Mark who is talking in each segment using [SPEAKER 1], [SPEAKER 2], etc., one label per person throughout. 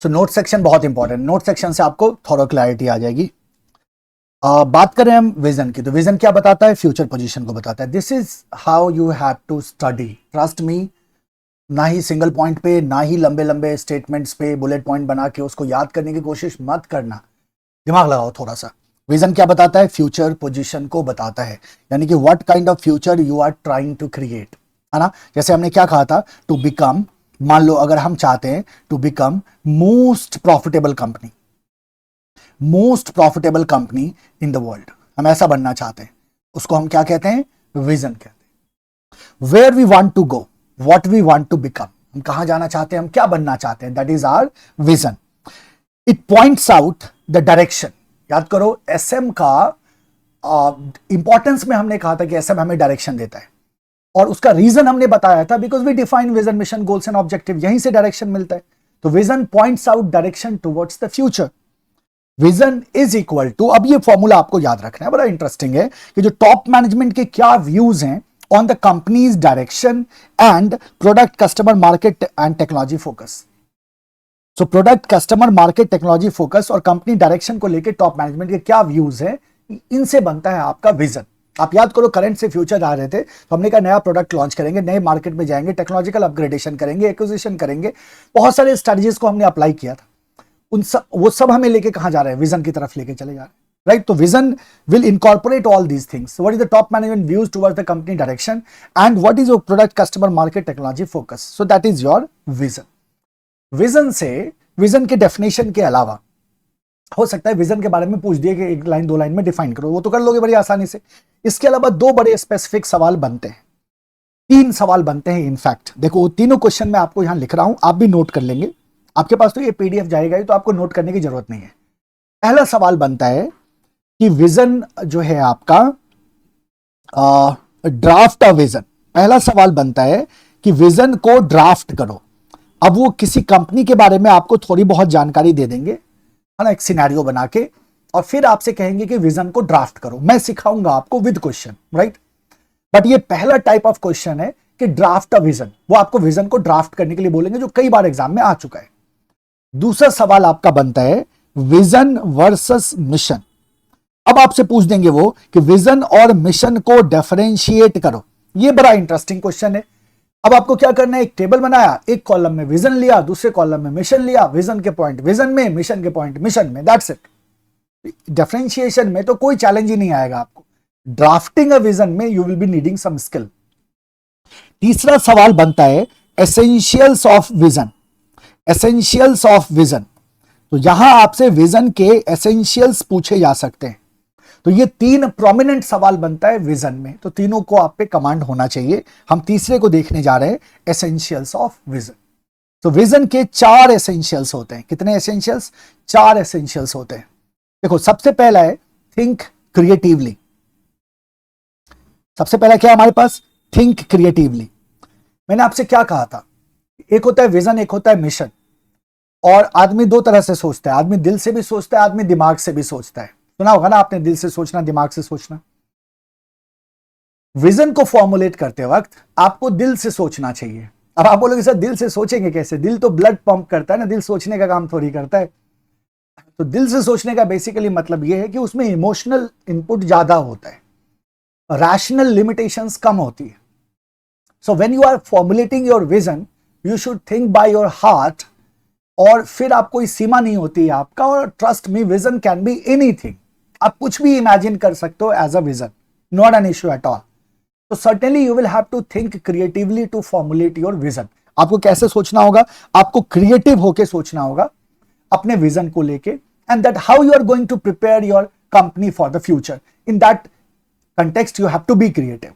[SPEAKER 1] So note section बहुत important, note section से आपको थोड़ा क्लैरिटी आ जाएगी। बात करें हम विजन की, तो विजन क्या बताता है? फ्यूचर पोजीशन को बताता है। This is how you have to study, trust me. ना ही सिंगल पॉइंट पे, ना ही लंबे लंबे स्टेटमेंट्स पे बुलेट पॉइंट बना के उसको याद करने की कोशिश मत करना, दिमाग लगाओ थोड़ा सा। विजन क्या बताता है? फ्यूचर पोजीशन को बताता है, यानी कि what kind of future you are trying to create, है ना। जैसे हमने क्या कहा था, टू बिकम, मान लो अगर हम चाहते हैं to become most profitable company, most profitable company in the world, हम ऐसा बनना चाहते हैं, उसको हम क्या कहते हैं? विजन कहते हैं। Where we want to go, what we want to become, हम कहां जाना चाहते हैं, हम क्या बनना चाहते हैं, that is our vision. It points out the direction. याद करो एसएम का इंपॉर्टेंस में हमने कहा था कि एसएम हमें डायरेक्शन देता है, और उसका रीजन हमने बताया था, because we define vision, mission, goals and objective, यहीं से डायरेक्शन मिलता है। तो vision points out direction towards the future. Vision is equal to, अब ये फॉर्मूला आपको याद रखना है, बड़ा इंटरेस्टिंग है कि जो टॉप मैनेजमेंट के क्या व्यूज हैं on the companies direction and product, customer, market and technology focus. So product, customer, market, technology focus और कंपनी डायरेक्शन को लेकर टॉप मैनेजमेंट के क्या व्यूज हैं, इनसे बनता है आपका विजन। आप याद करो करंट से फ्यूचर आ रहे थे, तो हमने कहा नया प्रोडक्ट लॉन्च करेंगे, नए मार्केट में जाएंगे, टेक्नोलॉजिकल अपग्रेडेशन करेंगे, एक्विजिशन करेंगे, बहुत सारे स्ट्रेटजीज को हमने अप्लाई किया था। उन सब, वो सब हमें लेके कहां जा रहे हैं? विजन की तरफ लेके चले जा रहे हैं, राइट। तो vision will incorporate all these things. What is the top management views towards the company direction and what is your product, customer, market, technology focus. So that is your vision. Vision से, vision के definition के अलावा हो सकता है vision के बारे में पूछ दिए कि एक लाइन दो लाइन में डिफाइन करो, वो तो कर लोगे बड़ी आसानी से। इसके अलावा दो बड़े स्पेसिफिक सवाल बनते हैं, तीन सवाल बनते हैं इनफैक्ट। देखो तीनों क्वेश्चन मैं आपको यहां लिख रहा हूं, आप भी नोट कर लेंगे, आपके पास तो ये पीडीएफ जाएगा ही, तो आपको नोट करने की जरूरत नहीं है। पहला सवाल बनता है कि विजन जो है आपका ड्राफ्ट अ विजन। पहला सवाल बनता है कि विजन को ड्राफ्ट करो। अब वो किसी कंपनी के बारे में आपको थोड़ी बहुत जानकारी दे देंगे, है ना, एक सिनेरियो बना के, और फिर आपसे कहेंगे कि विजन को ड्राफ्ट करो। मैं सिखाऊंगा आपको विद क्वेश्चन, राइट। बट ये पहला टाइप ऑफ क्वेश्चन है कि ड्राफ्ट अ विजन, वो आपको विजन को ड्राफ्ट करने के लिए बोलेंगे, जो कई बार एग्जाम में आ चुका है। दूसरा सवाल आपका बनता है विजन वर्सेस मिशन। अब आपसे पूछ देंगे वो कि विजन और मिशन को डिफरेंशिएट करो। ये बड़ा इंटरेस्टिंग क्वेश्चन है। अब आपको क्या करना है? एक टेबल बनाया, एक कॉलम में विजन लिया, दूसरे कॉलम में मिशन लिया, विजन के पॉइंट विजन में, मिशन के पॉइंट मिशन में, दैट्स इट। डिफरेंशिएशन में तो कोई चैलेंज ही नहीं आएगा आपको। ड्राफ्टिंग अ विजन में you will be needing some skill. तीसरा सवाल बनता है essentials of vision. Essentials of vision, तो यहां आपसे विजन के एसेंशियल्स पूछे जा सकते हैं। तो ये तीन प्रोमिनेंट सवाल बनता है विजन में, तो तीनों को आप पे कमांड होना चाहिए। हम तीसरे को देखने जा रहे हैं, एसेंशियल्स ऑफ विजन। तो विजन के चार एसेंशियल्स होते हैं। कितने एसेंशियल्स? चार एसेंशियल्स होते हैं। देखो सबसे पहला है थिंक क्रिएटिवली। सबसे पहला क्या है हमारे पास? Think creatively. मैंने आपसे क्या कहा था? एक होता है विजन, एक होता है मिशन। और आदमी दो तरह से सोचता है, आदमी दिल से भी सोचता है, आदमी दिमाग से भी सोचता है। सुना होगा ना आपने, दिल से सोचना, दिमाग से सोचना। विजन को फॉर्मुलेट करते वक्त आपको दिल से सोचना चाहिए। अब आप बोलोगे सर दिल से सोचेंगे कैसे? दिल तो ब्लड पंप करता है ना, दिल सोचने का काम थोड़ी करता है। तो दिल से सोचने का बेसिकली मतलब यह है कि उसमें इमोशनल इनपुट ज्यादा होता है, रैशनल लिमिटेशंस कम होती है। So when you are formulating your vision, you should think by your heart, और फिर आपको इस सीमा नहीं होती है आपका। और trust me, vision can be anything. आप कुछ भी इमेजिन कर सकते हो as a vision, not an issue at all. तो certainly you will have to think creatively to formulate your vision. आपको कैसे सोचना होगा? आपको क्रिएटिव होकर सोचना होगा अपने विजन को लेके, and that how you are going to prepare your company for the future. In that context you have to be creative,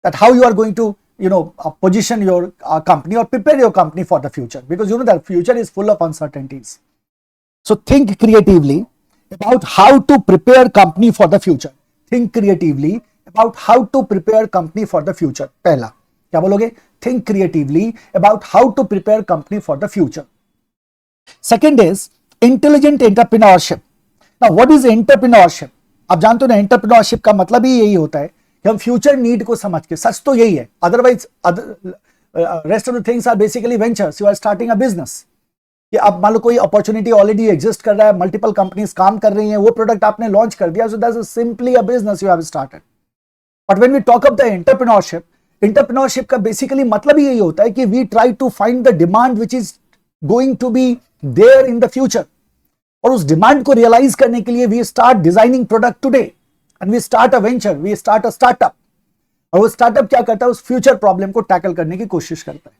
[SPEAKER 1] that how you are going to position your company or prepare your company for the future, because you know that future is full of uncertainties. So think creatively about how to prepare company for the future. Think creatively about how to prepare company for the future. पहला क्या बोलोगे? Think creatively about how to prepare company for the future. Second is intelligent entrepreneurship. Now what is entrepreneurship? आप जानते हो ना, entrepreneurship का मतलब ही यही होता है कि हम फ्यूचर नीड को समझ के, सच तो यही है, otherwise rest of the things are basically ventures, you are starting a business. कि अब मान लो कोई अपॉर्चुनिटी ऑलरेडी एग्जिस्ट कर रहा है, मल्टीपल कंपनीज काम कर रही हैं, वो प्रोडक्ट आपने लॉन्च कर दिया, so that's simply a business you have started. But when we talk about the entrepreneurship का बेसिकली मतलब ही यही होता है कि we try to find the demand which is going to be there in the future, और उस demand को रियलाइज करने के लिए we start designing product today and we start a venture, we start a startup. और वो startup क्या करता है, उस फ्यूचर प्रॉब्लम को टैकल करने की कोशिश करता है।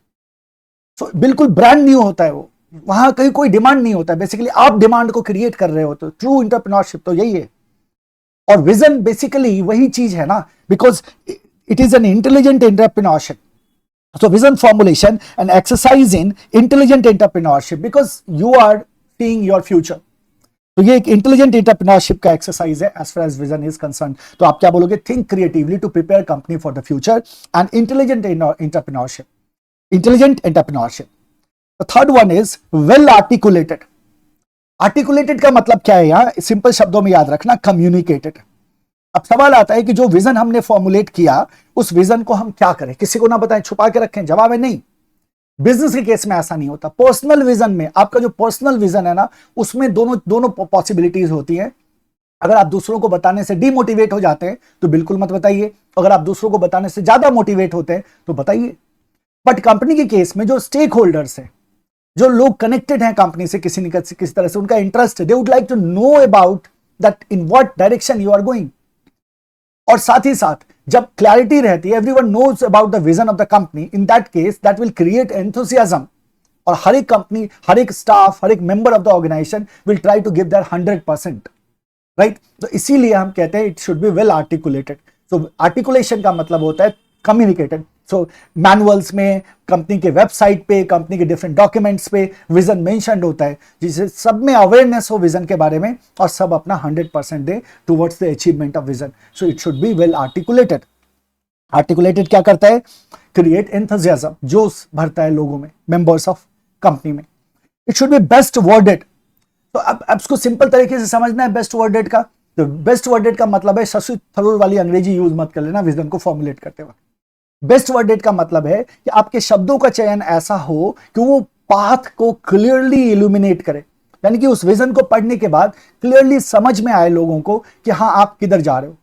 [SPEAKER 1] सो बिल्कुल ब्रांड न्यू होता है वो, वहां कहीं कोई डिमांड नहीं होता है, बेसिकली आप डिमांड को क्रिएट कर रहे हो। तो ट्रू एंटरप्रेन्योरशिप तो यही है। और विजन बेसिकली वही चीज है ना, because it is an intelligent entrepreneurship. So vision formulation and exercise in intelligent entrepreneurship because you are seeing your future. तो ये एक इंटेलिजेंट एंटरप्रेन्योरशिप का एक्सरसाइज है as far as vision is concern. तो आप क्या बोलोगे, think creatively to prepare company for the future and intelligent entrepreneurship, intelligent entrepreneurship. The third one is well articulated. Articulated का मतलब क्या है, यहां सिंपल शब्दों में याद रखना, कम्युनिकेटेड। अब सवाल आता है कि जो विजन हमने फॉर्मुलेट किया उस विजन को हम क्या करें, किसी को ना बताएं, छुपा के रखें? जवाब है नहीं। बिजनेस के केस में ऐसा नहीं होता। पर्सनल विजन में, आपका जो पर्सनल विजन है ना, उसमें दोनों पॉसिबिलिटीज होती है। अगर आप दूसरों को बताने से डिमोटिवेट हो जाते हैं तो बिल्कुल मत बताइए, अगर आप दूसरों को बताने से ज्यादा मोटिवेट होते हैं तो बताइए। बट कंपनी के केस में जो स्टेक होल्डर्स है, जो लोग कनेक्टेड हैं कंपनी से किसी न किसी तरह से, उनका इंटरेस्ट है, they would like to know about that in what direction you are going. और साथ ही साथ जब क्लैरिटी रहती है, everyone knows about the vision of the company, in that case that will create enthusiasm. और हर एक कंपनी, हर एक स्टाफ, हर एक member of the organisation will try to give their 100%, right. तो इसीलिए हम कहते हैं it should be well articulated. So articulation का मतलब होता है कम्युनिकेटेड। सो मैनुअल्स में, कंपनी के वेबसाइट पे, कंपनी के डिफरेंट डॉक्यूमेंट्स पे विजन मेंशन्ड होता है, जिससे सब में अवेयरनेस हो विजन के बारे में और सब अपना 100% दे towards the achievement of vision. So it should be well articulated. Articulated क्या करता है, क्रिएट एंथुसियाज्म, जोश भरता है लोगों में, मेंबर्स ऑफ कंपनी में। It should B best worded. तो अब इसको सिंपल तरीके से समझना है बेस्ट वर्डेड का। तो बेस्ट वर्डेड का मतलब है, शशि थरूर वाली अंग्रेजी यूज मत कर लेना विजन को फॉर्मुलेट करते वक्त। बेस्ट वर्डेड का मतलब है कि आपके शब्दों का चयन ऐसा हो कि वो पाथ को क्लियरली इल्यूमिनेट करे, यानी कि उस विजन को पढ़ने के बाद क्लियरली समझ में आए लोगों को कि हाँ आप किधर जा रहे हो।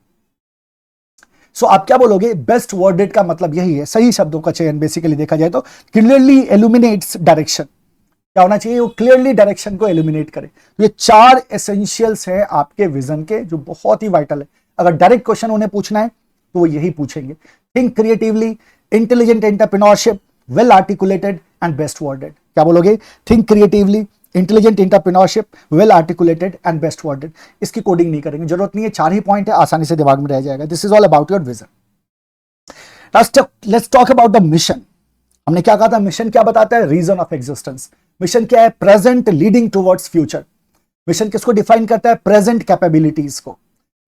[SPEAKER 1] सो आप क्या बोलोगे, बेस्ट वर्डेड का मतलब यही है, सही शब्दों का चयन बेसिकली देखा जाए तो क्लियरली इल्यूमिनेट्स डायरेक्शन। क्या होना चाहिए, वो क्लियरली डायरेक्शन को इल्यूमिनेट करे। ये 4 एसेंशियल्स हैं आपके विजन के, जो बहुत ही वाइटल है। अगर डायरेक्ट क्वेश्चन उन्हें पूछना है तो वो यही पूछेंगे, think creatively, intelligent entrepreneurship, well articulated and best worded. क्या बोलोगे, think creatively, intelligent entrepreneurship, well articulated and best worded. इसकी कोडिंग नहीं करेंगे, जरूरत नहीं है, 4 ही पॉइंट है, आसानी से दिमाग में रह जाएगा। This is all about your vision. Let's talk about the mission. हमने क्या कहा था, मिशन क्या बताता है, रीजन ऑफ एग्जिस्टेंस। मिशन क्या है, present leading towards future. Mission किसको डिफाइन करता है, प्रेजेंट कैपेबिलिटीज को।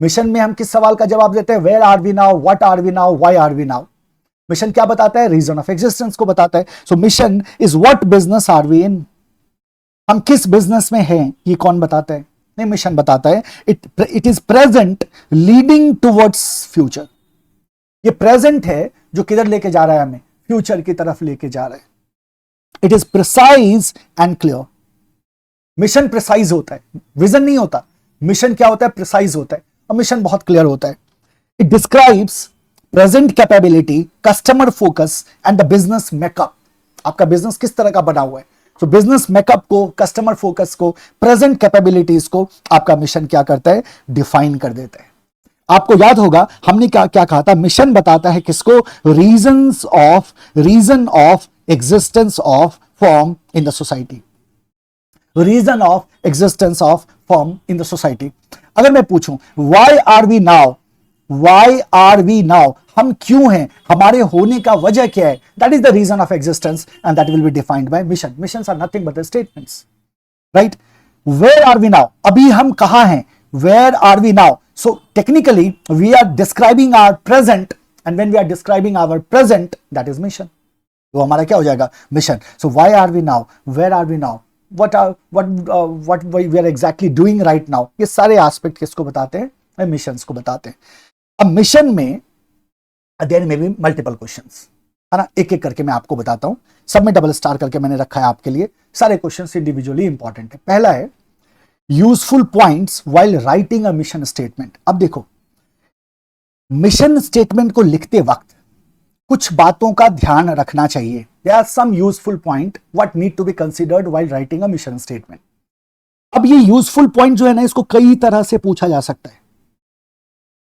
[SPEAKER 1] मिशन में हम किस सवाल का जवाब देते हैं, where are we now, what are we now, why are we now. Mission क्या बताता है, रीजन ऑफ एग्जिस्टेंस को बताता है। So mission is what business are we in. हम किस बिजनेस में हैं, ये कौन बताता है, नहीं मिशन बताता है। It is present leading towards future. ये प्रेजेंट है जो किधर लेके जा रहा है, हमें फ्यूचर की तरफ लेके जा रहा है। It is precise and clear. Mission precise होता है, विजन नहीं होता। मिशन क्या होता है, प्रिसाइज होता है, और मिशन बहुत क्लियर होता है। It describes present capability, customer focus and the business makeup. आपका बिजनेस किस तरह का बना हुआ है। तो बिजनेस मेकअप को, कस्टमर फोकस को, प्रेजेंट कैपेबिलिटीज को आपका मिशन क्या करता है, डिफाइन कर देता है। आपको याद होगा हमने क्या क्या कहा था, मिशन बताता है किसको, reason of existence of form in the society. Reason of existence of form in the society. अगर मैं पूछूं why are we now, why are we now, हम क्यों हैं, हमारे होने का वजह क्या है, that is the reason of existence and that will be defined by mission. Missions are nothing but the statements, right. Where are we now, अभी हम कहां हैं, where are we now. So technically we are describing our present, and when we are describing our present that is mission. तो हमारा क्या हो जाएगा, mission. So why are we now, where are we now, what we are exactly doing right now, ये सारे aspect किसको बताते हैं, मिशंस को बताते हैं। अब मिशन में there may be multiple questions. है ना। एक एक करके मैं आपको बताता हूं, सब में डबल स्टार करके मैंने रखा है आपके लिए, सारे क्वेश्चन इंडिविजुअली इंपॉर्टेंट है। पहला है useful points while writing a mission statement. अब देखो, मिशन स्टेटमेंट को लिखते वक्त कुछ बातों का ध्यान रखना चाहिए। There are some useful point what need to be considered while writing a mission statement. अब ये यूजफुल पॉइंट जो है ना, इसको कई तरह से पूछा जा सकता है।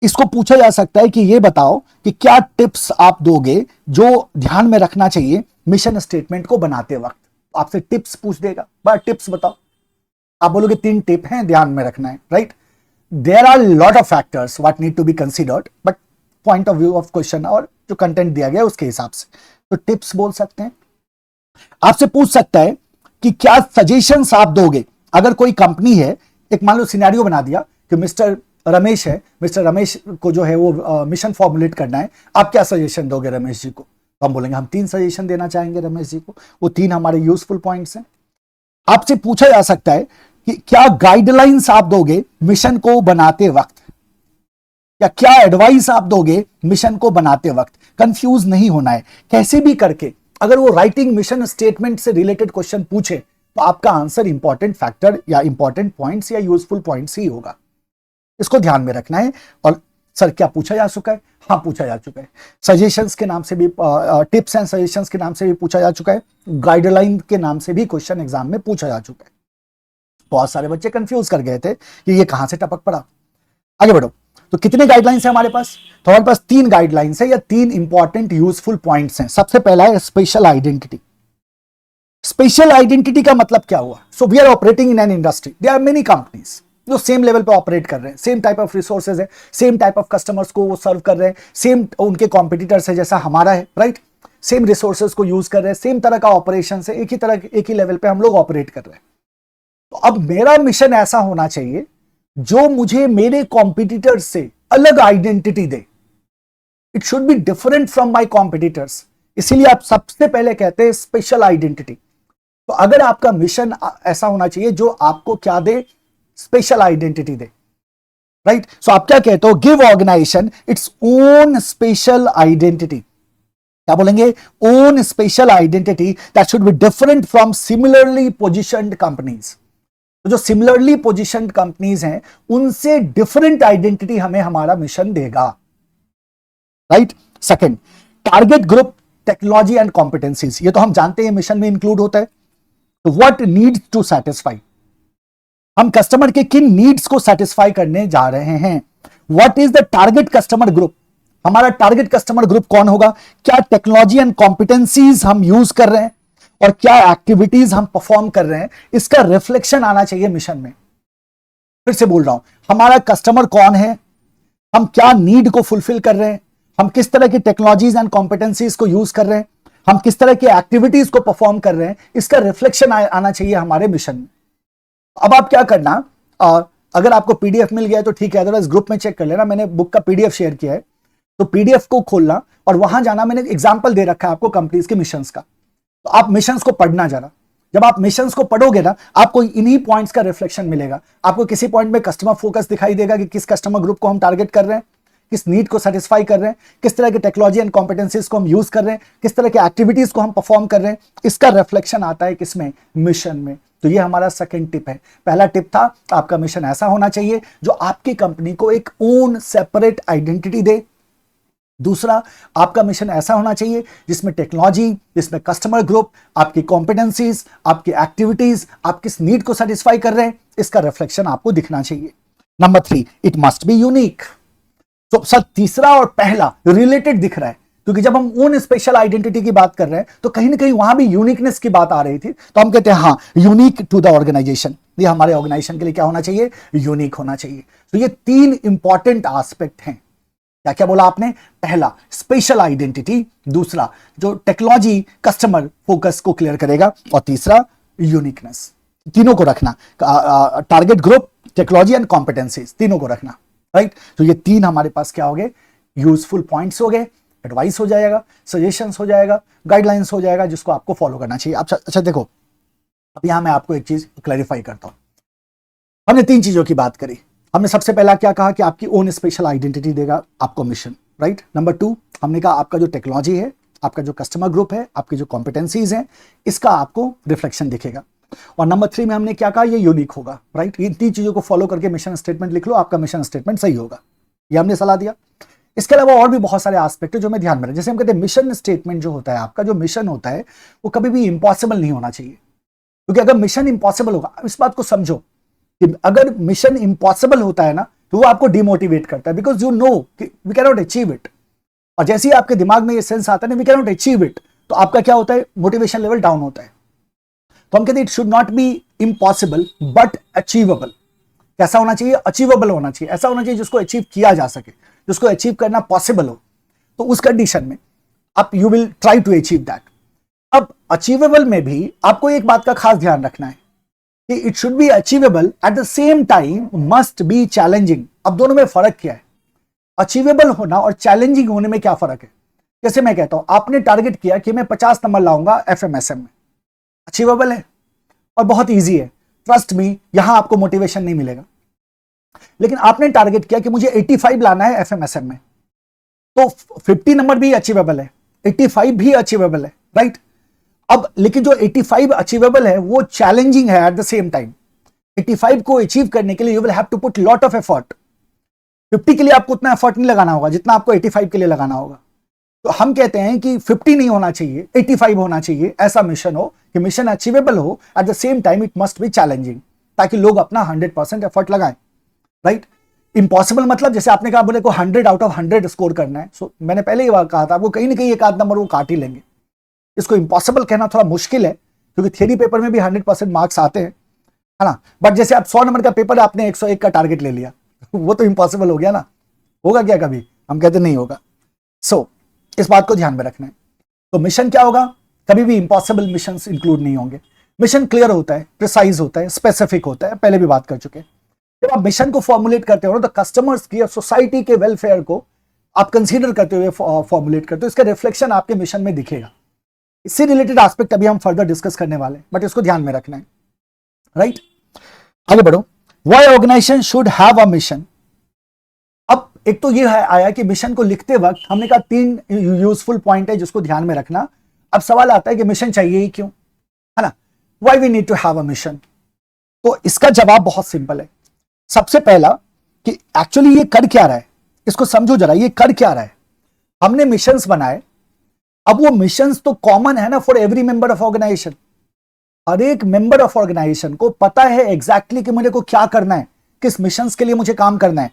[SPEAKER 1] इसको पूछा जा सकता है कि ये बताओ कि क्या टिप्स आप दोगे जो ध्यान में रखना चाहिए मिशन स्टेटमेंट को बनाते वक्त। आपसे टिप्स पूछ देगा, बस टिप्स बताओ, आप बोलोगे 3 टिप हैं ध्यान में रखना है, right. There are lot of factors what need to be considered, but point of view of question और जो कंटेंट दिया गया उसके हिसाब से तो टिप्स बोल सकते हैं। आपसे पूछ सकता है कि क्या सजेशंस आप दोगे। अगर कोई कंपनी है, एक मान लो सिनेरियो बना दिया कि मिस्टर रमेश है, मिस्टर रमेश को जो है वो मिशन फॉर्मुलेट करना है, आप क्या सजेशन दोगे रमेश जी को। तो हम बोलेंगे हम 3 सजेशन देना चाहेंगे रमेश जी को, वो 3 हमारे यूजफुल पॉइंट्स हैं। आपसे पूछा जा सकता है कि क्या गाइडलाइंस आप दोगे मिशन को बनाते वक्त, या क्या एडवाइस आप दोगे मिशन को बनाते वक्त। कंफ्यूज नहीं होना है, कैसे भी करके अगर वो राइटिंग मिशन स्टेटमेंट से रिलेटेड क्वेश्चन पूछे तो आपका आंसर इंपॉर्टेंट फैक्टर या इंपॉर्टेंट पॉइंट्स या यूजफुल पॉइंट्स ही होगा। इसको ध्यान में रखना है। और सर क्या पूछा जा चुका है, हाँ पूछा जा चुका है। सजेशंस के नाम से भी, टिप्स एंड सजेशंस के नाम से भी पूछा जा चुका है, गाइडलाइन के नाम से भी क्वेश्चन एग्जाम में पूछा जा चुका है। बहुत सारे बच्चे कंफ्यूज कर गए थे कि ये कहां से टपक पड़ा। आगे बढ़ो, तो कितने गाइडलाइंस है हमारे पास, तो हमारे पास 3 गाइडलाइंस है या 3 इंपॉर्टेंट यूजफुल पॉइंट्स हैं। सबसे पहला है स्पेशल आइडेंटिटी। स्पेशल आइडेंटिटी का मतलब क्या हुआ। So we are operating in an industry, there are many companies जो सेम लेवल पे ऑपरेट कर रहे हैं, सेम टाइप ऑफ रिसोर्सेज है, सेम टाइप ऑफ कस्टमर्स को वो सर्व कर रहे हैं, सेम उनके कॉम्पिटिटर्स है जैसा हमारा है, राइट। सेम रिसोर्सेज को यूज कर रहे हैं, सेम तरह का ऑपरेशन है, एक ही लेवल पे हम लोग ऑपरेट कर रहे हैं। तो अब मेरा मिशन ऐसा होना चाहिए जो मुझे मेरे कॉम्पिटिटर्स से अलग identity they. It should be different from my competitors. इसीलिए आप सबसे पहले कहते हैं स्पेशल आइडेंटिटी। तो अगर आपका मिशन ऐसा होना चाहिए जो आपको क्या दे, स्पेशल आइडेंटिटी दे, राइट। सो आप क्या कहते हो, give organisation its own special identity. क्या बोलेंगे, own special identity that should be different from similarly positioned companies. तो जो सिमिलरली पोजिशन्ड कंपनीज हैं उनसे डिफरेंट आइडेंटिटी हमें हमारा मिशन देगा, right. Second, target group, technology and competencies. ये तो हम जानते हैं मिशन में इंक्लूड होता है। तो व्हाट नीड्स टू सेटिस्फाई, हम कस्टमर के किन नीड्स को सेटिस्फाई करने जा रहे हैं। What is the target customer group, हमारा टारगेट कस्टमर ग्रुप कौन होगा। क्या टेक्नोलॉजी एंड कॉम्पिटेंसीज हम यूज कर रहे हैं और क्या एक्टिविटीज हम परफॉर्म कर रहे हैं, इसका रिफ्लेक्शन आना चाहिए मिशन में। फिर से बोल रहा हूं, हमारा कस्टमर कौन है, हम क्या नीड को फुलफिल कर रहे हैं, हम किस तरह की टेक्नोलॉजीज एंड कॉम्पिटेंसीज को यूज कर रहे हैं, हम किस तरह की एक्टिविटीज को परफॉर्म कर रहे हैं, इसका रिफ्लेक्शन आना चाहिए हमारे मिशन में। अब आप क्या करना, अगर आपको पीडीएफ मिल गया है तो ठीक है, अदरवाइज ग्रुप में चेक कर लेना, मैंने बुक का पीडीएफ शेयर किया है, तो पीडीएफ को खोलना और वहां जाना। मैंने एग्जांपल दे रखा है आपको कंपनीज के मिशंस का, तो आप मिशंस को पढ़ना जरा। जब आप मिशंस को पढ़ोगे ना, आपको इन्हीं पॉइंट्स का रिफ्लेक्शन मिलेगा। आपको किसी पॉइंट में कस्टमर फोकस दिखाई देगा कि किस कस्टमर ग्रुप को हम टारगेट कर रहे हैं, किस नीड को सेटिस्फाई कर रहे हैं, किस तरह की टेक्नोलॉजी एंड कॉम्पिटेंसीज को हम यूज कर रहे हैं, किस तरह की एक्टिविटीज को हम परफॉर्म कर रहे हैं, इसका रिफ्लेक्शन आता है किसमें, मिशन में। तो ये हमारा सेकंड टिप है। पहला टिप था आपका मिशन ऐसा होना चाहिए जो आपकी कंपनी को एक ओन सेपरेट आइडेंटिटी दे। दूसरा, आपका मिशन ऐसा होना चाहिए जिसमें टेक्नोलॉजी, जिसमें कस्टमर ग्रुप, आपकी कॉम्पिटेंसीज, आपकी एक्टिविटीज, आप किस नीड को सेटिस्फाई कर रहे हैं, इसका रिफ्लेक्शन आपको दिखना चाहिए। Number 3, it must be unique. तो सर तीसरा और पहला रिलेटेड दिख रहा है, क्योंकि जब हम ओन स्पेशल आइडेंटिटी की बात कर रहे हैं तो कहीं ना कहीं वहां भी यूनिकनेस की बात आ रही थी। तो हम कहते हैं हाँ, यूनिक टू द ऑर्गेनाइजेशन। ये हमारे ऑर्गेनाइजेशन के लिए क्या होना चाहिए, यूनिक होना चाहिए। तो ये 3 इंपॉर्टेंट एस्पेक्ट हैं। क्या क्या बोला आपने, पहला स्पेशल आइडेंटिटी, दूसरा जो टेक्नोलॉजी कस्टमर फोकस को क्लियर करेगा, और तीसरा यूनिकनेस। तीनों को रखना, target group, technology and competencies, तीनों को रखना, राइट। तो ये 3 हमारे पास क्या हो गए, यूजफुल पॉइंट्स हो गए, एडवाइस हो जाएगा, सजेशंस हो जाएगा, गाइडलाइंस हो जाएगा, जिसको आपको फॉलो करना चाहिए। अच्छा देखो, अब यहां मैं आपको एक चीज क्लैरिफाई करता हूं। हमने 3 चीजों की बात करी। हमने सबसे पहला क्या कहा कि आपकी ओन स्पेशल आइडेंटिटी देगा आपको मिशन, राइट। नंबर 2, हमने कहा आपका जो टेक्नोलॉजी है आपका जो कस्टमर ग्रुप है, आपकी जो कॉम्पिटेंसीज हैं, इसका आपको रिफ्लेक्शन दिखेगा। और नंबर 3 में हमने क्या कहा, ये यूनिक होगा, राइट। इन 3 चीजों को फॉलो करके मिशन स्टेटमेंट लिख लो, आपका मिशन स्टेटमेंट सही होगा, ये हमने सलाह दिया। इसके अलावा और भी बहुत सारे एस्पेक्ट है जो मैं ध्यान में रखें। जैसे हम कहते हैं मिशन स्टेटमेंट जो होता है, आपका जो मिशन होता है वो कभी भी इंपॉसिबल नहीं होना चाहिए, क्योंकि अगर मिशन इंपॉसिबल होगा, इस बात को समझो कि अगर मिशन इंपॉसिबल होता है ना तो वो आपको डिमोटिवेट करता है, because you know we can not achieve it. और जैसे ही आपके दिमाग में ये सेंस आता है ना we can not achieve it, तो आपका क्या होता है, मोटिवेशन लेवल डाउन होता है। तो हम कहते हैं it should not be impossible but achievable. कैसा होना चाहिए, अचीवेबल होना चाहिए, ऐसा होना चाहिए जिसको अचीव किया जा सके, जिसको अचीव करना पॉसिबल हो। तो उस कंडीशन में आप you will try to achieve that. अब अचीवेबल में भी आपको एक बात का खास ध्यान रखना है कि it should B achievable at the same time must be challenging. अब दोनों में फर्क क्या है, अचीवेबल होना और चैलेंजिंग होने में क्या फर्क है। जैसे मैं कहता हूं आपने टारगेट किया कि मैं 50 नंबर लाऊंगा एफएमएसएम में, अचीवेबल है और बहुत ईजी है, ट्रस्ट मी, यहां आपको मोटिवेशन नहीं मिलेगा। लेकिन आपने टारगेट किया कि मुझे 85 लाना है एफएमएसएम में, तो 50 नंबर भी अचीवेबल है, 85 भी अचीवेबल है, राइट। अब लेकिन जो 85 अचीवेबल है वो चैलेंजिंग है एट द सेम टाइम। 85 को अचीव करने के लिए you will have to put lot of effort. 50 के लिए आपको उतना एफर्ट नहीं लगाना होगा जितना आपको 85 के लिए लगाना होगा। तो हम कहते हैं कि 50 नहीं होना चाहिए, 85 होना चाहिए, ऐसा मिशन हो कि मिशन अचीवेबल हो, at the same time it must be challenging, ताकि लोग अपना 100% एफर्ट लगाएं, राइट। इंपॉसिबल मतलब जैसे आपने कहा बोले को 100 आउट ऑफ 100 स्कोर करना है, सो मैंने पहले ही कहा था आपको कहीं ना कहीं एक आध नंबर वो काट ही लेंगे। इसको इंपॉसिबल कहना थोड़ा मुश्किल है क्योंकि थियरी पेपर में भी 100% मार्क्स आते हैं, है ना। बट जैसे आप 100 नंबर का पेपर आपने 101 का टारगेट ले लिया वो तो इंपॉसिबल हो गया ना, होगा क्या कभी, हम कहते नहीं होगा। सो इस बात को ध्यान में रखना है। तो मिशन क्या होगा, कभी भी इंपॉसिबल मिशन इंक्लूड नहीं होंगे। मिशन क्लियर होता है, प्रिसाइज होता है, स्पेसिफिक होता है, पहले भी बात कर चुके हैं। जब आप मिशन को फॉर्मुलेट करते हो तो कस्टमर्स की और सोसाइटी के वेलफेयर को आप कंसीडर करते हुए फॉर्मुलेट करते हो, इसका रिफ्लेक्शन आपके मिशन में दिखेगा। इससे रिलेटेड एस्पेक्ट अभी हम फर्दर डिस्कस करने वाले हैं, बट इसको ध्यान में रखना है, राइट। आगे बढ़ो। Why organization should have a mission. अब एक तो ये आया कि मिशन को लिखते वक्त हमने कहा 3 यूजफुल पॉइंट है जिसको ध्यान में रखना। अब सवाल आता है कि मिशन चाहिए ही क्यों, है ना, why we need to have a mission. तो इसका जवाब बहुत सिंपल है। सबसे पहला कि एक्चुअली ये कर क्या रहा है, इसको समझो जरा, ये कर क्या रहा है। हमने मिशंस बनाए, अब वो मिशंस तो कॉमन है ना for every member of organisation. हर एक मेंबर ऑफ ऑर्गेनाइजेशन को पता है एग्जैक्टली कि मुझे को क्या करना है, किस मिशंस के लिए मुझे काम करना है।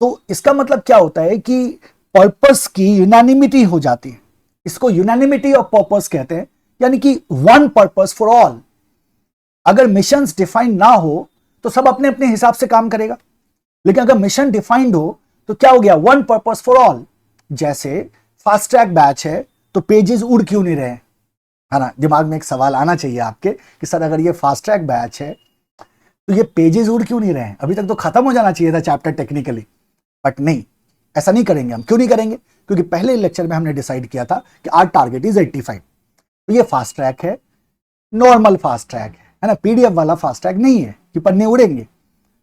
[SPEAKER 1] तो इसका मतलब क्या होता है कि पर्पस की यूनानिमिटी हो जाती है। इसको यूनानिमिटी ऑफ पर्पस कहते हैं, यानी कि वन पर्पस फॉर ऑल। अगर मिशंस डिफाइन ना हो तो सब अपने अपने हिसाब से काम करेगा, लेकिन अगर मिशन डिफाइंड हो तो क्या हो गया, वन पर्पस फॉर ऑल। जैसे फास्ट ट्रैक बैच है तो पेजेस उड़ क्यों नहीं रहे, है ना। दिमाग में एक सवाल आना चाहिए आपके कि सर अगर ये फास्ट ट्रैक बैच है तो ये पेजेस उड़ क्यों नहीं रहे, अभी तक तो खत्म हो जाना चाहिए था चैप्टर टेक्निकली। बट नहीं, ऐसा नहीं करेंगे हम। क्यों नहीं करेंगे, क्योंकि पहले लेक्चर में हमने डिसाइड किया था कि आर टारगेट इज 85। तो ये फास्ट ट्रैक है, नॉर्मल फास्ट ट्रैक है ना, पीडीएफ वाला फास्ट ट्रैक नहीं है कि पन्ने उड़ेंगे।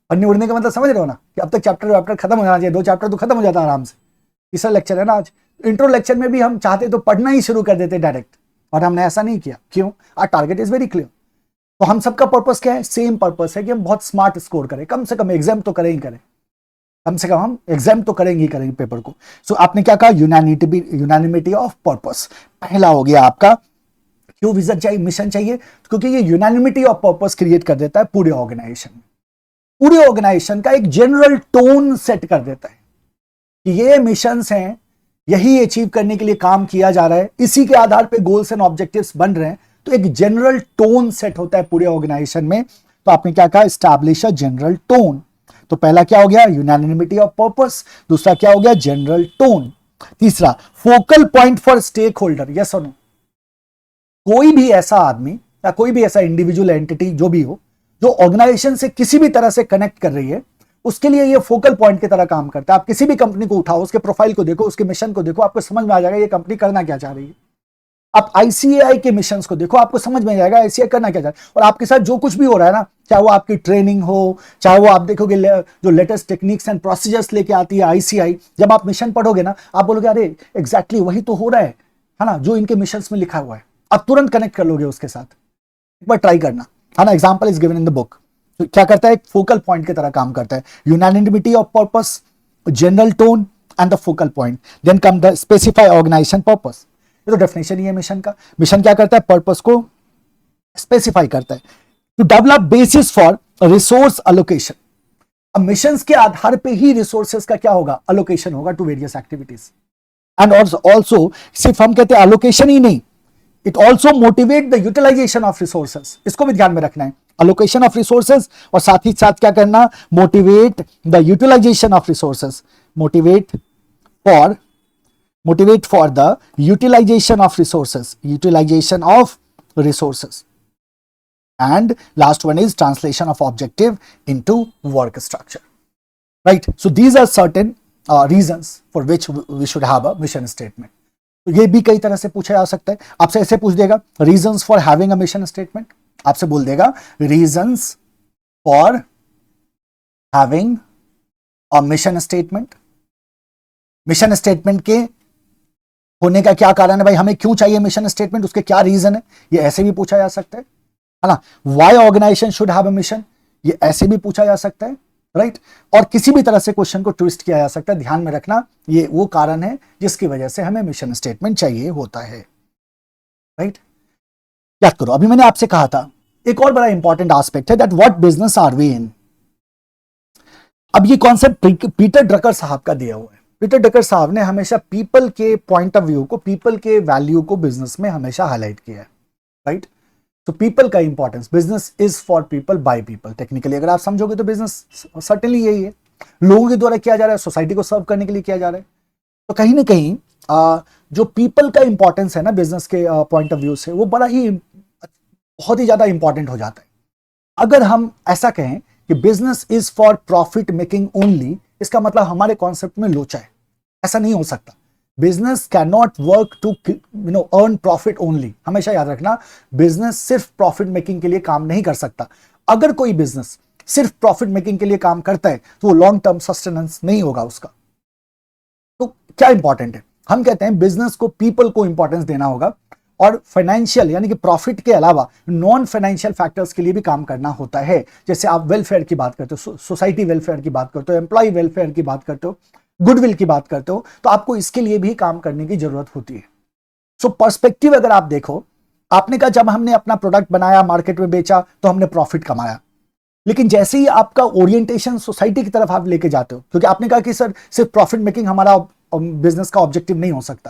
[SPEAKER 1] पन्ने उड़ने का मतलब समझ रहे हो ना कि अब तक चैप्टर खत्म हो जाना चाहिए, 2 चैप्टर तो खत्म हो जाता आराम से। तीसरा लेक्चर है ना आज। इंट्रो लेक्चर में भी हम चाहते तो पढ़ना ही शुरू कर देते डायरेक्ट, और हमने ऐसा नहीं किया। क्यों, our target is very clear. तो हम सबका पर्पस क्या है, सेम पर्पस है कि हम बहुत स्मार्ट स्कोर करें, कम से कम एग्जाम तो करें ही करें, कम से कम हम एग्जाम तो करेंगे ही करेंगे पेपर को। सो आपने क्या कहा, यूनानिमिटी ऑफ पर्पस। पहला हो गया आपका क्यों विजन चाहिए, मिशन चाहिए, क्योंकि ये यूनानिमिटी ऑफ पर्पस क्रिएट कर देता है पूरे ऑर्गेनाइजेशन में। पूरे ऑर्गेनाइजेशन का एक जनरल टोन सेट कर देता है कि ये मिशंस हैं, यही अचीव करने के लिए काम किया जा रहा है, इसी के आधार पे गोल्स एंड ऑब्जेक्टिव्स बन रहे हैं। तो एक जनरल टोन सेट होता है पूरे ऑर्गेनाइजेशन में। तो आपने क्या कहा, एस्टैब्लिश अ जनरल टोन। तो पहला क्या हो गया, यूनानिमिटी ऑफ पर्पस। दूसरा क्या हो गया, जनरल टोन। तीसरा focal point for stakeholder. Yes और नो, कोई भी ऐसा आदमी या कोई भी ऐसा इंडिविजुअल एंटिटी जो भी हो जो ऑर्गेनाइजेशन से किसी भी तरह से कनेक्ट कर रही है, उसके लिए ये फोकल पॉइंट की तरह काम करता है। आप किसी भी कंपनी को उठाओ, उसके प्रोफाइल को देखो, उसके मिशन को देखो, आपको समझ में आ जाएगा ये कंपनी करना क्या चाह रही है। आप आईसीएआई के मिशंस को देखो, आपको समझ में जाएगा आईसीएआई करना क्या चाह रहा है। और आपके साथ जो कुछ भी हो रहा है ना, चाहे वो आपकी ट्रेनिंग हो, चाहे वो आप देखोगे जो लेटेस्ट टेक्निक्स एंड प्रोसीजर्स लेके आती है आईसीएआई, जब आप मिशन पढ़ोगे ना आप बोलोगे अरे एग्जैक्टली वही तो हो रहा है है ना, जो इनके मिशंस में लिखा हुआ है, आप तुरंत कनेक्ट कर लोगे उसके साथ। एक बार ट्राई करना, है ना। Example is given in the book. तो क्या करता है, एक फोकल पॉइंट की तरह काम करता है। Unanimity of purpose, general tone and the focal point, then come the specify organization purpose. ये तो डेफिनेशन ही है मिशन का। मिशन क्या करता है, पर्पस को स्पेसिफाई करता है। To develop basis for resource allocation. अब मिशंस के आधार पे ही रिसोर्सेस का क्या होगा, अलोकेशन होगा to various activities. And also सिर्फ हम कहते हैं अलोकेशन ही नहीं, it also motivate the utilization of resources. इसको भी ध्यान में रखना है, अलोकेशन ऑफ रिसोर्सेस और साथ ही साथ क्या करना, motivate the utilization of resources, motivate for the utilization of resources, utilization of resources. And last one is translation of objective into work structure, right? So these are certain reasons for which we should have a mission statement. तो ये भी कई तरह से पूछा जा सकता है। आपसे ऐसे पूछ देगा reasons for having a mission statement, आपसे बोल देगा reasons for having a mission statement। Mission statement के होने का क्या कारण है भाई, हमें क्यों चाहिए मिशन स्टेटमेंट, उसके क्या रीजन है, ये ऐसे भी पूछा जा सकता है ना। Why organization should have a mission, ये ऐसे भी पूछा जा सकता है, राइट। और किसी भी तरह से क्वेश्चन को ट्विस्ट किया जा सकता है। ध्यान में रखना, ये वो कारण है जिसकी वजह से हमें मिशन स्टेटमेंट चाहिए होता है, राइट। याद करो, अभी मैंने आपसे कहा था एक और बड़ा इंपॉर्टेंट एस्पेक्ट है that what business are we in. अब ये कॉन्सेप्ट पीटर ड्रकर साहब का दिया हुआ है। पीटर ड्रकर साहब ने हमेशा पीपल के पॉइंट ऑफ व्यू को, पीपल के वैल्यू को बिजनेस में हमेशा हाईलाइट किया है, राइट। तो पीपल का importance, business is for people by people. Technically अगर आप समझोगे तो बिजनेस सर्टेनली यही है, लोगों के द्वारा किया जा रहा है, सोसाइटी को सर्व करने के लिए किया जा रहा है। तो कहीं ना कहीं जो पीपल का इंपॉर्टेंस है ना बिजनेस के पॉइंट ऑफ व्यू से, वो बड़ा ही बहुत ही ज्यादा इंपॉर्टेंट हो जाता है। अगर हम ऐसा कहें कि business is for profit making only, इसका मतलब हमारे कॉन्सेप्ट में लोचा है। ऐसा नहीं हो सकता। Business can not work to earn profit only. हमेशा याद रखना, बिजनेस सिर्फ प्रॉफिट मेकिंग के लिए काम नहीं कर सकता। अगर कोई बिजनेस सिर्फ प्रॉफिट मेकिंग के लिए काम करता है तो वो लॉन्ग टर्म सस्टेनेंस नहीं होगा उसका। तो क्या इंपॉर्टेंट है, हम कहते हैं बिजनेस को, पीपल को इंपॉर्टेंस देना होगा और फाइनेंशियल यानी कि प्रॉफिट के अलावा नॉन फाइनेंशियल फैक्टर्स के लिए भी काम करना होता है। जैसे आप वेलफेयर की बात करते हो, सोसाइटी वेलफेयर की बात करते हो, एम्प्लॉय वेलफेयर की बात करते हो, गुडविल की बात करते हो, तो आपको इसके लिए भी काम करने की जरूरत होती है। सो पर्सपेक्टिव अगर आप देखो, आपने कहा जब हमने अपना प्रोडक्ट बनाया, मार्केट में बेचा, तो हमने प्रॉफिट कमाया। लेकिन जैसे ही आपका ओरिएंटेशन सोसाइटी की तरफ आप लेके जाते हो, क्योंकि आपने कहा कि सर सिर्फ प्रॉफिट मेकिंग हमारा बिजनेस का ऑब्जेक्टिव नहीं हो सकता,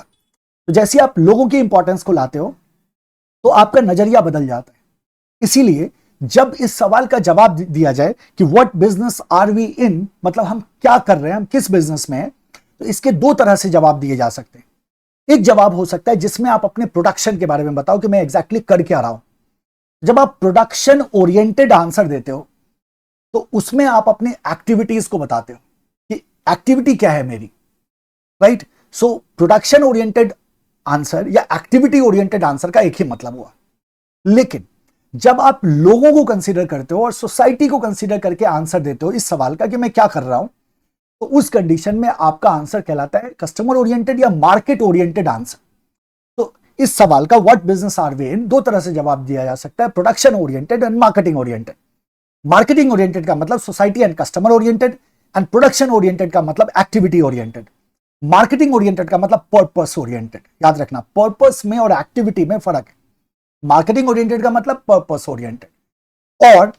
[SPEAKER 1] तो जैसे आप लोगों की इंपॉर्टेंस को लाते हो तो आपका नजरिया बदल जाता है। इसीलिए जब इस सवाल का जवाब दिया जाए कि व्हाट बिजनेस आर वी इन, मतलब हम क्या कर रहे हैं, हम किस बिजनेस में हैं, तो इसके दो तरह से जवाब दिए जा सकते हैं। एक जवाब हो सकता है जिसमें आप अपने प्रोडक्शन के बारे में बताओ कि मैं एग्जैक्टली कर क्या रहा हूं। जब आप प्रोडक्शन ओरिएंटेड आंसर देते हो तो उसमें आप अपने एक्टिविटीज को बताते हो कि एक्टिविटी क्या है मेरी, right. So production oriented answer या एक्टिविटी ओरिएंटेड आंसर का एक ही मतलब हुआ। लेकिन जब आप लोगों को कंसीडर करते हो और सोसाइटी को कंसीडर करके आंसर देते हो इस सवाल का कि मैं क्या कर रहा हूं, तो उस कंडीशन में आपका आंसर कहलाता है कस्टमर ओरिएंटेड या मार्केट ओरिएंटेड आंसर। तो इस सवाल का व्हाट बिजनेस आर वी इन दो तरह से जवाब दिया जा सकता है, production oriented and marketing oriented. Marketing oriented का मतलब society and customer oriented, and production oriented का मतलब एक्टिविटी ओरिएंटेड। मार्केटिंग ओरिएंटेड का मतलब पर्पस ओरिएंटेड। याद रखना, पर्पस में और एक्टिविटी में फर्क है। मार्केटिंग ओरिएंटेड का मतलब पर्पस ओरिएंटेड। और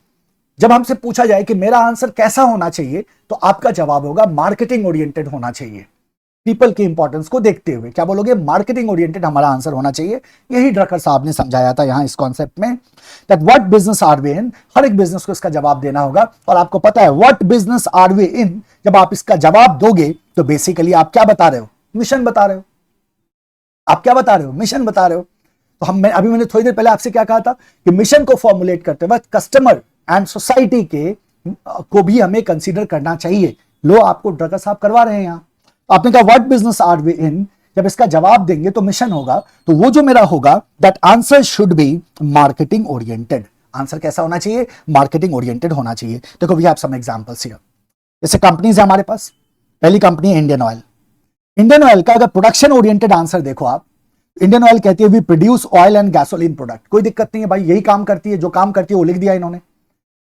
[SPEAKER 1] जब हमसे पूछा जाए कि मेरा आंसर कैसा होना चाहिए, तो आपका जवाब होगा मार्केटिंग ओरिएंटेड होना चाहिए। पीपल की इंपॉर्टेंस को देखते हुए क्या बोलोगे, मार्केटिंग ओरिएंटेड हमारा आंसर होना चाहिए। यही ड्रकर साहब ने समझाया था यहां इस कॉन्सेप्ट में, that what business are we in. हर एक बिजनेस को इसका जवाब देना होगा। और आपको पता है व्हाट बिजनेस आर वी इन, जब आप इसका जवाब दोगे तो बेसिकली आप क्या बता रहे हो, मिशन बता रहे हो। आप क्या बता रहे हो, मिशन बता रहे हो। तो अभी मैंने थोड़ी देर पहले आपसे क्या कहा था कि मिशन को फॉर्मुलेट करते वक्त कस्टमर एंड सोसाइटी के को भी हमें कंसीडर करना चाहिए। लो, आपको ड्रकर साहब करवा रहे हैं यहां। आपने कहा व्हाट बिजनेस आर वी इन, जब इसका जवाब देंगे तो मिशन होगा। तो वो जो मेरा होगा, that answer should be marketing oriented. Answer कैसा होना चाहिए, मार्केटिंग ओरिएंटेड होना चाहिए। देखो we have some examples here. जैसे कंपनीज है हमारे पास, पहली कंपनी है इंडियन ऑयल। इंडियन ऑयल का अगर प्रोडक्शन ओरिएंटेड आंसर देखो आप, इंडियन ऑयल कहती है we produce oil and gasoline product. कोई दिक्कत नहीं है भाई, यही काम करती है, जो काम करती है वो लिख दिया इन्होंने,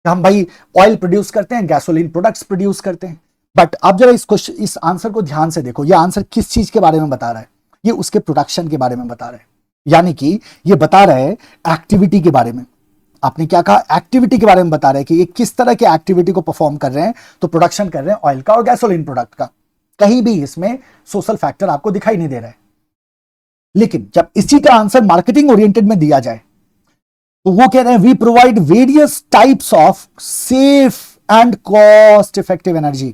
[SPEAKER 1] हम भाई ऑयल प्रोड्यूस करते हैं, गैसोलीन प्रोडक्ट्स प्रोड्यूस करते हैं। बट अब जरा इस आंसर को ध्यान से देखो, ये आंसर किस चीज के बारे में बता रहा है, ये उसके प्रोडक्शन के बारे में बता रहा है, यानी कि ये बता रहा है एक्टिविटी के बारे में। आपने क्या कहा, एक्टिविटी के बारे में बता रहा है कि ये किस तरह के एक्टिविटी को परफॉर्म कर रहे हैं, तो प्रोडक्शन कर रहे हैं ऑयल का और गैसोलीन प्रोडक्ट का। कहीं भी इसमें सोशल फैक्टर आपको दिखाई नहीं दे रहा है। लेकिन जब इसी का आंसर मार्केटिंग ओरिएंटेड में दिया जाए तो वो कह रहे हैं we provide various types of safe and cost effective energy.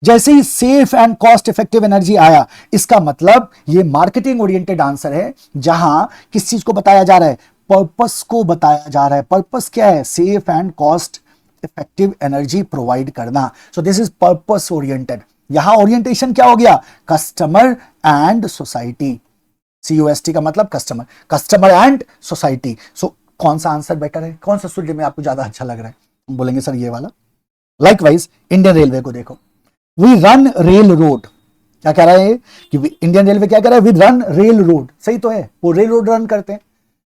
[SPEAKER 1] जैसे ही safe and cost effective energy आया, इसका मतलब ये मार्केटिंग ओरिएंटेड आंसर है, जहां किस चीज को बताया जा रहा है, पर्पस को बताया जा रहा है। पर्पस क्या है, safe and cost effective energy provide करना। So this is purpose oriented. यहां ओरिएंटेशन क्या हो गया, कस्टमर एंड सोसाइटी। COST का मतलब कस्टमर, कस्टमर एंड सोसाइटी। सो कौन सा आंसर बेटर है, कौन सा सूर्य में आपको ज्यादा अच्छा लग रहा है, बोलेंगे सर ये वाला। लाइकवाइज इंडियन रेलवे को देखो, वी रन रेल रोड। क्या कह रहा है कि इंडियन रेलवे क्या कह रहा है, वी रन रेल रोड। सही तो है, वो रेल रोड रन करते हैं,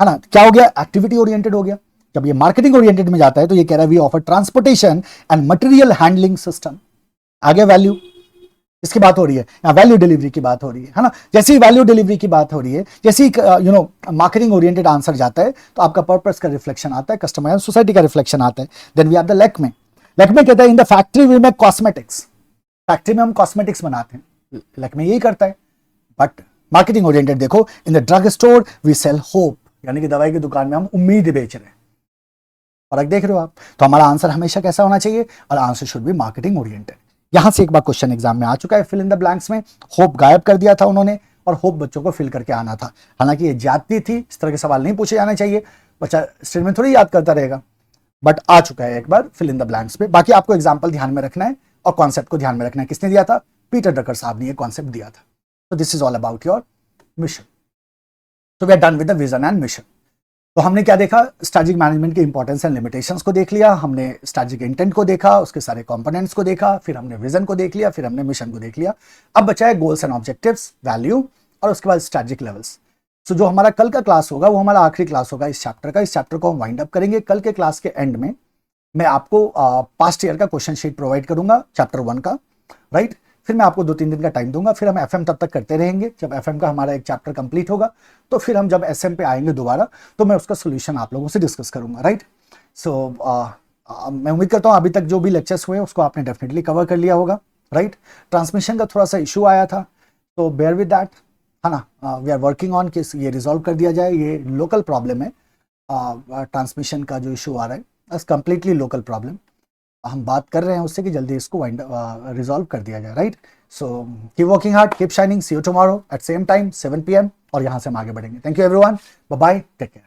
[SPEAKER 1] है ना। क्या हो गया, एक्टिविटी ओरिएंटेड हो गया। जब ये मार्केटिंग ओरिएंटेड में जाता है तो ये कह रहा है we offer transportation and material handling system. आगे वैल्यू इसकी बात हो रही है, या वैल्यू डिलीवरी की बात हो रही है ना। जैसे ही वैल्यू डिलीवरी की बात हो रही है, जैसे ही मार्केटिंग ओरिएंटेड आंसर जाता है तो आपका पर्पस का रिफ्लेक्शन आता है, कस्टमर एंड सोसाइटी का रिफ्लेक्शन आता है। Then we have the Lakme. Lakme कहता है in the factory we make cosmetics. Factory में हम कॉस्मेटिक्स बनाते हैं, लैक्मे यही करता है। बट मार्केटिंग ओरिएंटेड देखो, in the drug store we sell hope, यानी कि दवाई की दुकान में हम उम्मीद बेच रहे हैं। फर्क देख रहे हो आप। तो हमारा आंसर हमेशा कैसा होना चाहिए, और answer should be marketing oriented. यहां से एक बार क्वेश्चन एग्जाम में आ चुका है, फिल इन द ब्लैंक्स में होप गायब कर दिया था उन्होंने, और होप बच्चों को फिल करके आना था। हालांकि ये ज्यादती थी, इस तरह के सवाल नहीं पूछे जाने चाहिए, बच्चा स्टेटमेंट थोड़ी याद करता रहेगा। बट आ चुका है एक बार फिल इन द ब्लैंक्स पे। बाकी आपको एग्जाम्पल ध्यान में रखना है और कॉन्सेप्ट को ध्यान में रखना है। किसने दिया था, पीटर ड्रकर साहब ने ये कॉन्सेप्ट दिया था। तो this is all about your mission. तो we are done with the vision and mission. तो हमने क्या देखा, स्ट्रैटेजिक मैनेजमेंट के इंपॉर्टेंस एंड लिमिटेशंस को देख लिया, हमने स्ट्रैटेजिक इंटेंट को देखा, उसके सारे कंपोनेंट्स को देखा, फिर हमने विजन को देख लिया, फिर हमने मिशन को देख लिया। अब बचा है गोल्स एंड ऑब्जेक्टिव्स, वैल्यू, और उसके बाद स्ट्रैटेजिक लेवल्स। सो जो हमारा कल का क्लास होगा वो हमारा आखिरी क्लास होगा इस चैप्टर का। इस चैप्टर को हम वाइंड अप करेंगे। कल के क्लास के एंड में मैं आपको पास्ट ईयर का क्वेश्चन शीट प्रोवाइड करूंगा चैप्टर 1 का, राइट। फिर मैं आपको 2-3 दिन का टाइम दूंगा, फिर हम FM तब तक करते रहेंगे। जब FM का हमारा एक चैप्टर कंप्लीट होगा तो फिर हम जब SM पे आएंगे दोबारा, तो मैं उसका सोल्यूशन आप लोगों से डिस्कस करूंगा, राइट। सो मैं उम्मीद करता हूँ अभी तक जो भी लेक्चर्स हुए उसको आपने डेफिनेटली कवर कर लिया होगा, राइट। ट्रांसमिशन का थोड़ा सा इशू आया था, तो बेयर विद दैट, है ना। वी आर वर्किंग ऑन कि ये रिजॉल्व कर दिया जाए। ये लोकल प्रॉब्लम है, ट्रांसमिशन का जो इशू आ रहा है, बस कंप्लीटली लोकल प्रॉब्लम। हम बात कर रहे हैं उससे कि जल्दी इसको रिजॉल्व कर दिया जाए, right. So keep working hard, keep shining, see you tomorrow at same time 7 PM, और यहाँ से हम आगे बढ़ेंगे। Thank you everyone, bye bye, take care.